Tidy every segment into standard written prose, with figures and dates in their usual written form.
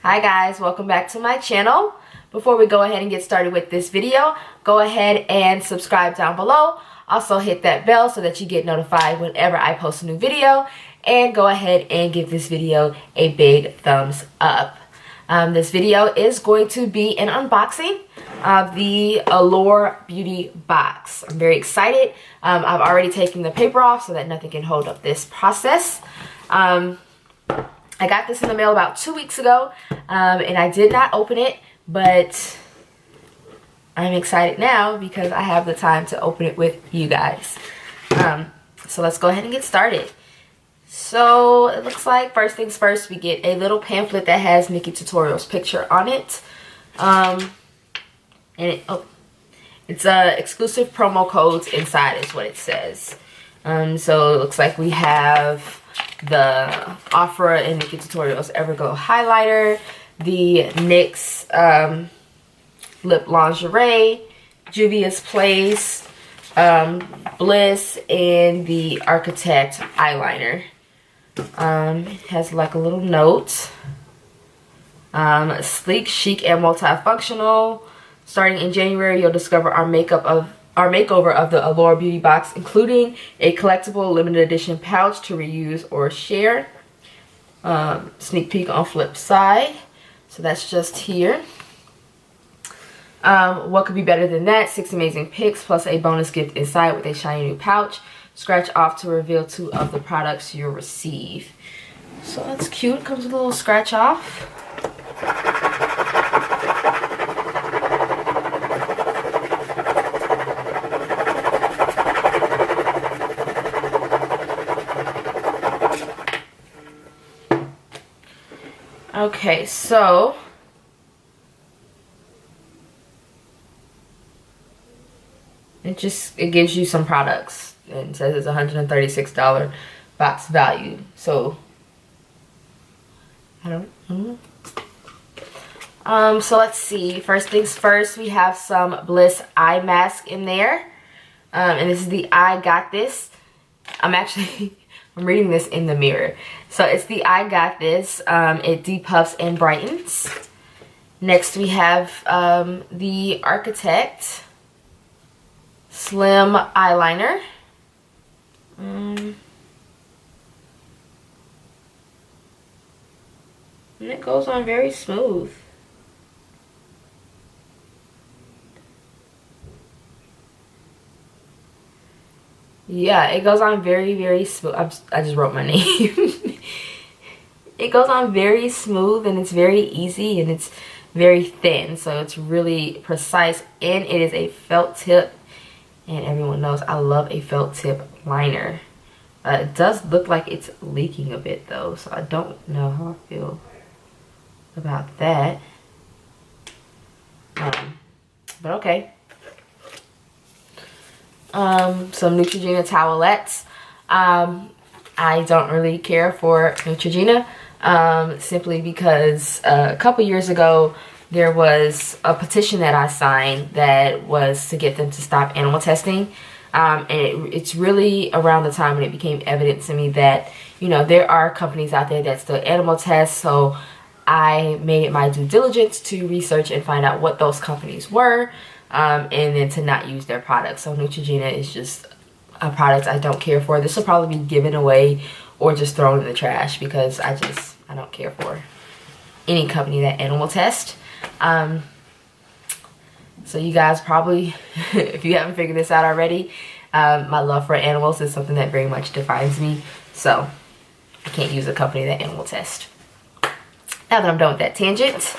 Hi guys, welcome back to my channel. Before we go ahead and get started with this video, go ahead and subscribe down below. Also hit that bell so that you get notified whenever I post a new video. And go ahead and give this video a big thumbs up. This video is going to be an unboxing of the Allure Beauty Box. I'm very excited. I've already taken the paper off so that nothing can hold up this process. I got this in the mail about 2 weeks ago, and I did not open it, but I'm excited now because I have the time to open it with you guys. So let's go ahead and get started. So it looks like first things first, we get a little pamphlet that has Nikki Tutorial's picture on it. And it's exclusive promo codes inside is what it says. So it looks like we have the Ofra and Nikki Tutorials Everglow highlighter, the NYX lip lingerie, Juvia's Place, Bliss, and the Architect eyeliner. It has like a little note. Sleek, chic, and multifunctional. Starting in January, you'll discover our makeover of the Allure Beauty Box, including a collectible limited edition pouch to reuse or share. Sneak peek on flip side. So that's just here. What could be better than that? 6 amazing pics plus a bonus gift inside with a shiny new pouch. Scratch off to reveal 2 of the products you'll receive. So that's cute. Comes with a little scratch off. Okay, so it gives you some products, and it says it's $136 box value. So I don't know. So let's see. First things first, we have some Bliss eye mask in there, and this is the I Got This. I'm reading this in the mirror. So it's the I Got This. It depuffs and brightens. Next we have the Architect Slim eyeliner. And it goes on very smooth. Yeah, it goes on very, very smooth. I just wrote my name. It goes on very smooth, and it's very easy, and it's very thin. So it's really precise, and it is a felt tip. And everyone knows I love a felt tip liner. It does look like it's leaking a bit though, so I don't know how I feel about that. But okay. Some Neutrogena towelettes. I don't really care for Neutrogena, simply because a couple years ago there was a petition that I signed that was to get them to stop animal testing. And it's really around the time when it became evident to me that, you know, there are companies out there that still animal test. So I made it my due diligence to research and find out what those companies were, and then to not use their products. So Neutrogena is just a product I don't care for. This will probably be given away or just thrown in the trash because I don't care for any company that animal test. So you guys probably, if you haven't figured this out already, my love for animals is something that very much defines me. So I can't use a company that animal test. Now that I'm done with that tangent,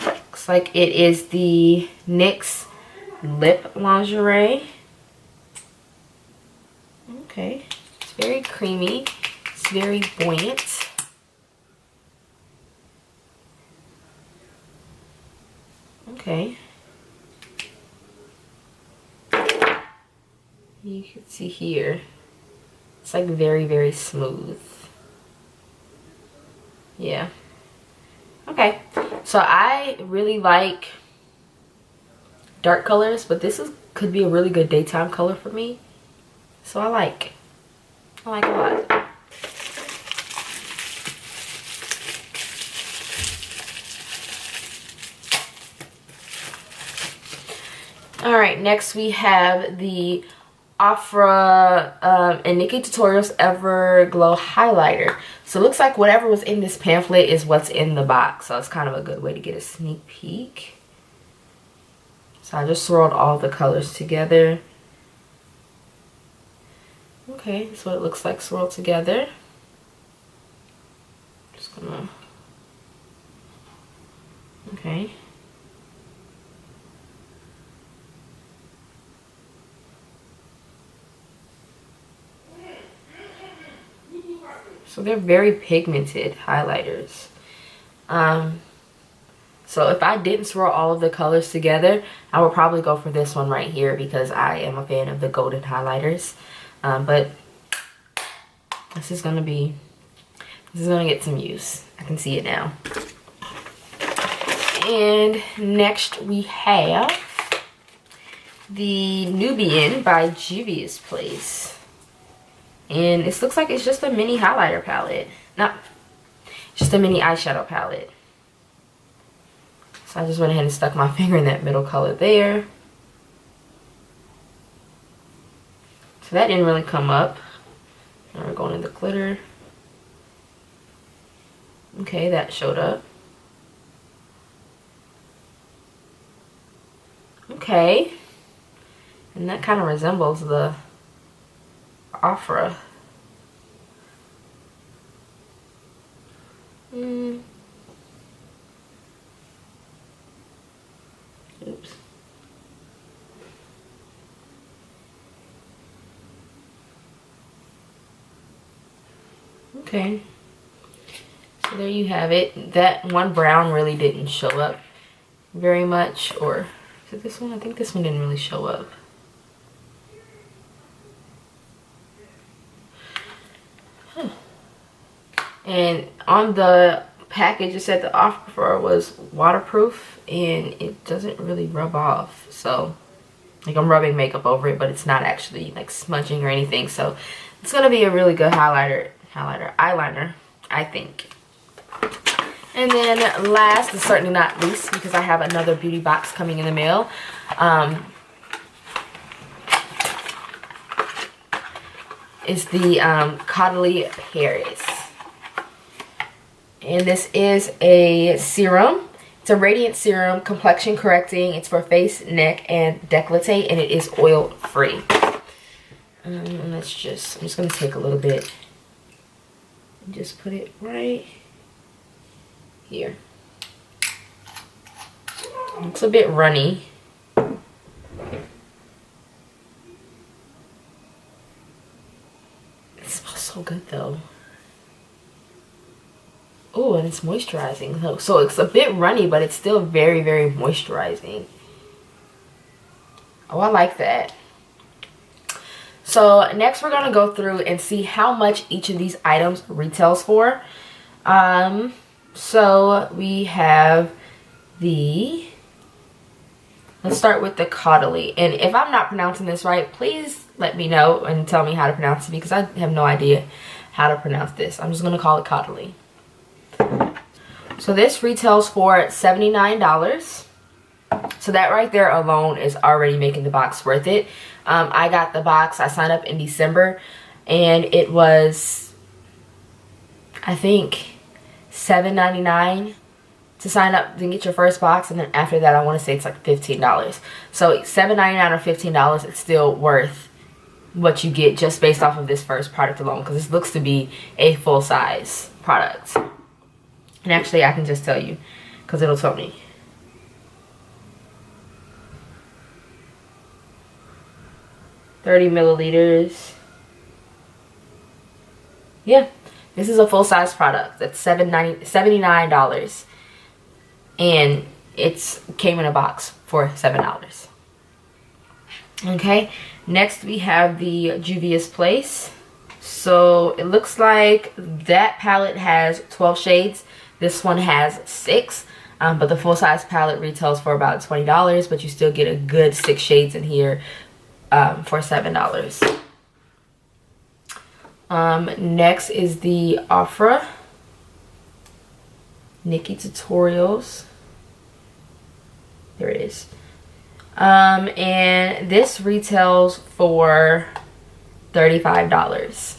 looks like it is the NYX lip lingerie. Okay, it's very creamy. It's very buoyant. Okay. You can see here, it's like very, very smooth. Yeah. Okay, so I really like dark colors, but this could be a really good daytime color for me. So I like it a lot. All right, next we have the Afra and Nikki Tutorials Everglow highlighter. So it looks like whatever was in this pamphlet is what's in the box. So it's kind of a good way to get a sneak peek. So I just swirled all the colors together. Okay, that's what it looks like swirled together. Just gonna, okay. So they're very pigmented highlighters. So if I didn't swirl all of the colors together, I would probably go for this one right here because I am a fan of the golden highlighters. But this is gonna get some use. I can see it now. And next we have the Nubian by Juvia's Place. And this looks like it's just a mini highlighter palette. Not just a mini eyeshadow palette. So I just went ahead and stuck my finger in that middle color there. So that didn't really come up. Now we're going in the glitter. Okay, that showed up. Okay. And that kind of resembles the Afra. Oops. Okay. So there you have it. That one brown really didn't show up very much. Or is it this one? I think this one didn't really show up. And on the package it said the Afra was waterproof and it doesn't really rub off. So like I'm rubbing makeup over it, but it's not actually like smudging or anything. So it's gonna be a really good eyeliner, I think. And then last but certainly not least, because I have another beauty box coming in the mail, is the Caudalie Paris. And this is a serum. It's a radiant serum, complexion correcting. It's for face, neck, and décolleté, and it is oil free. I'm just gonna take a little bit and just put it right here. It's a bit runny. It smells so good though. Oh, and it's moisturizing. So it's a bit runny, but it's still very, very moisturizing. Oh, I like that. So next we're going to go through and see how much each of these items retails for. So we have the... Let's start with the Caudalie. And if I'm not pronouncing this right, please let me know and tell me how to pronounce it because I have no idea how to pronounce this. I'm just going to call it Caudalie. So this retails for $79. So that right there alone is already making the box worth it. I got the box, I signed up in December, and it was, I think, $7.99 to sign up and get your first box, and then after that I want to say it's like $15. So $7.99 or $15, it's still worth what you get just based off of this first product alone, because this looks to be a full-size product. And actually I can just tell you because it'll tell me. $30 milliliters. Yeah, this is a full-size product. That's $79. And it came in a box for $7. Okay, next we have the Juvia's Place. So it looks like that palette has 12 shades. This one has 6, but the full-size palette retails for about $20, but you still get a good 6 shades in here for $7. Next is the Ofra Nikki Tutorials. There it is. And this retails for $35.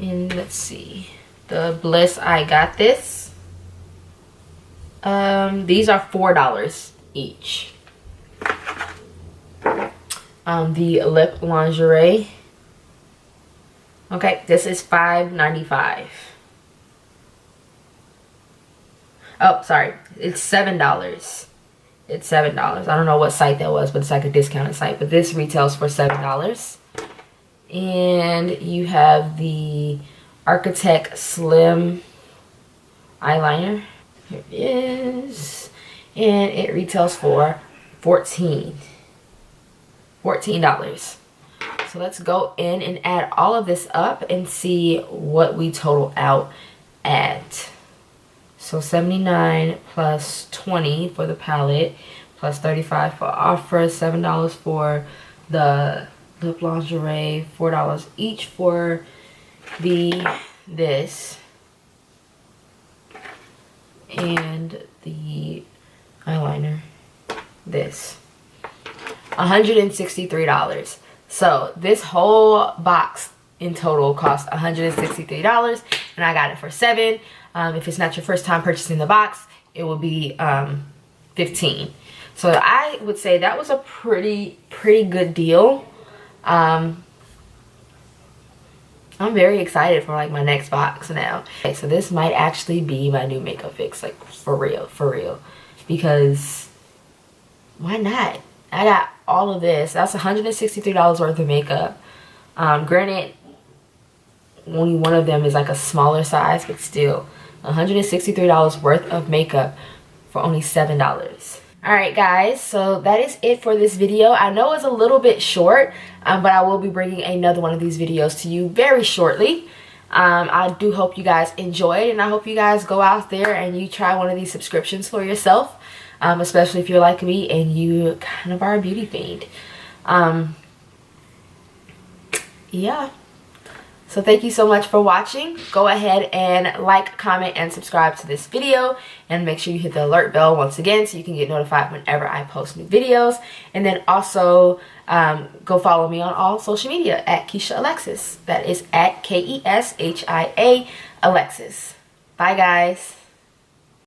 And let's see, the Bliss I Got This. These are $4 each. The Lip Lingerie. Okay, this is $5.95. Oh, sorry, it's $7. It's $7. I don't know what site that was, but it's like a discounted site. But this retails for $7. And you have the Architect Slim eyeliner. Here it is. And it retails for $14. So let's go in and add all of this up and see what we total out at. So 79 plus 20 for the palette, plus 35 for Ofra, $7 for the Lip Lingerie, $4 each for this and the eyeliner, this. $163. So this whole box in total cost $163, and I got it for $7. If it's not your first time purchasing the box, it will be $15. So I would say that was a pretty good deal. I'm very excited for like my next box now. Okay, so this might actually be my new makeup fix, like for real, because why not? I got all of this. That's $163 worth of makeup. Granted, only one of them is like a smaller size, but still $163 worth of makeup for only $7. Alright guys, so that is it for this video. I know it's a little bit short, but I will be bringing another one of these videos to you very shortly. I do hope you guys enjoyed, and I hope you guys go out there and you try one of these subscriptions for yourself, especially if you're like me and you kind of are a beauty fiend. Yeah. So thank you so much for watching. Go ahead and like, comment, and subscribe to this video. And make sure you hit the alert bell once again so you can get notified whenever I post new videos. And then also go follow me on all social media at Kesha Alexis. That is at KESHIA Alexis. Bye guys.